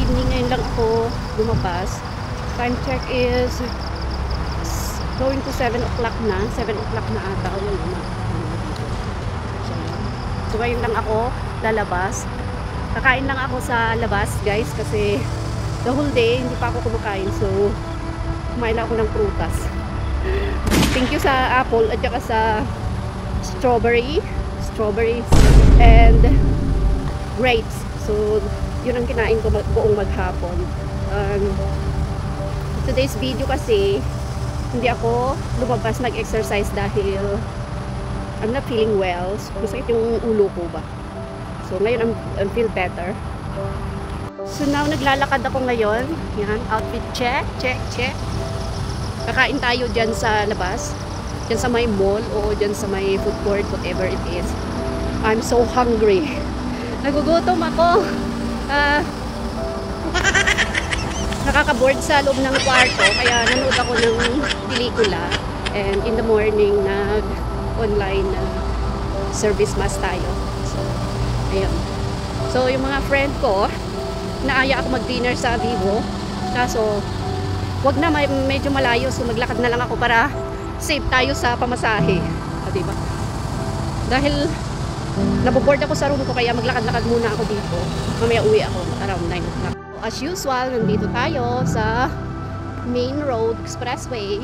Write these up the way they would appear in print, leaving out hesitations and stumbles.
evening. Ngayon lang ako lumabas. Time check is going to 7 o'clock na. 7 o'clock na ata. So ngayon lang ako lalabas. Kakain lang ako sa labas guys kasi the whole day hindi pa ako kumakain. So kumain lang ako ng prutas. Thank you sa apple at saka sa strawberries and grapes. So yun ang kinain ko buong maghapon. Today's video kasi hindi ako lumabas nag-exercise dahil I'm not feeling well. So, masakit yung ulo ko ba. So ngayon I feel better. So now naglalakad ako ngayon. Yan, outfit check. Kakain tayo dyan sa labas. Dyan sa may mall o dyan sa may food court, whatever it is. I'm so hungry. Nagugutom ako. Nakaka-board sa loob ng kwarto. Kaya nanood ako ng pelikula. And in the morning, nag-online service mass tayo. So, ayun. So, yung mga friend ko, naaya ako mag-dinner sa Vivo. Kaso, wag na, medyo malayo. So, maglakad na lang ako para save tayo sa pamasahe. Diba? Dahil naboboard ako sa room ko, kaya maglakad-lakad muna ako dito. Mamaya uwi ako around 9 o'clock. As usual, nandito tayo sa main road expressway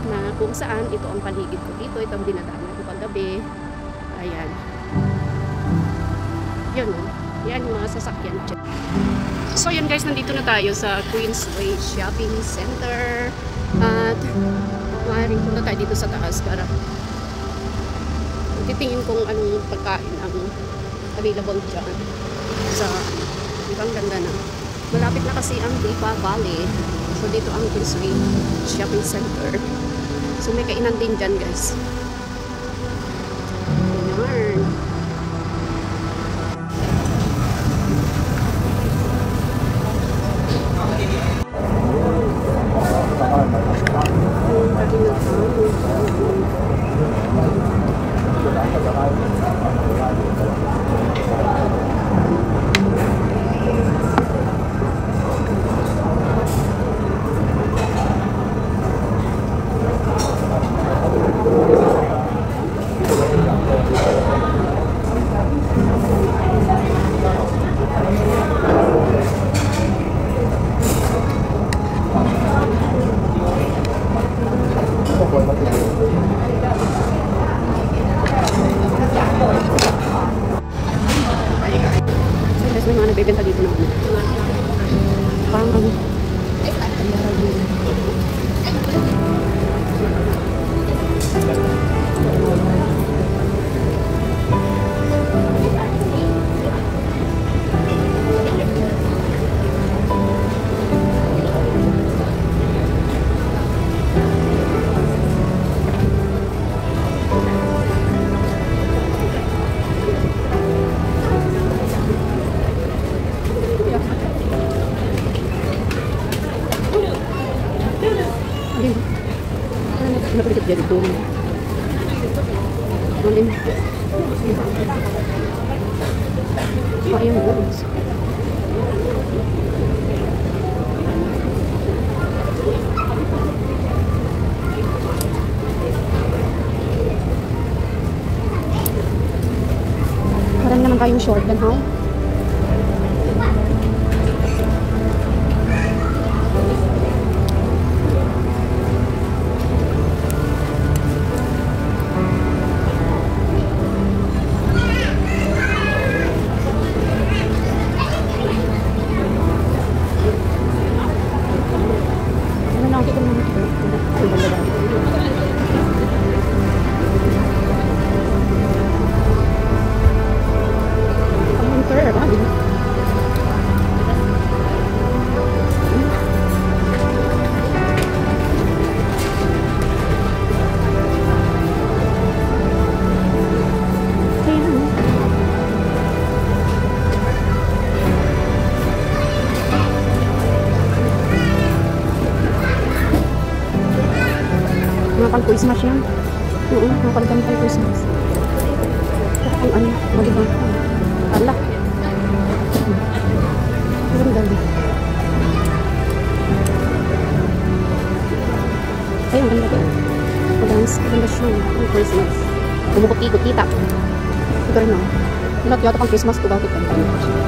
na kung saan ito ang paligid ko dito. Ito ang dinadaanan ko paggabi. Ayan. Yun. Yan yung mga sasakyan. So yun guys, nandito na tayo sa Queensway Shopping Center. At maaaring punta tayo dito sa taas para titingin kung anong pagkain ang available dyan. Sa ibang ganda na. Malapit na kasi ang Lipa Valley. So dito ang Queensway Shopping Center. So may kainan din dyan guys. Ayan. May mga nagbebenta dito na parang napagkat dyan ito. Malim. Ayun guys. Parang naman kayong short dan ha? Pang Christmas yan. Oo, napalitan pang Christmas. Ang ano, maliban. Ala. Ang dali. maganda to. Maganda siya. Ang Christmas. Kumukot-ikot kita. Ito rin, no? Lahat yata pang Christmas to. Bakit ganito?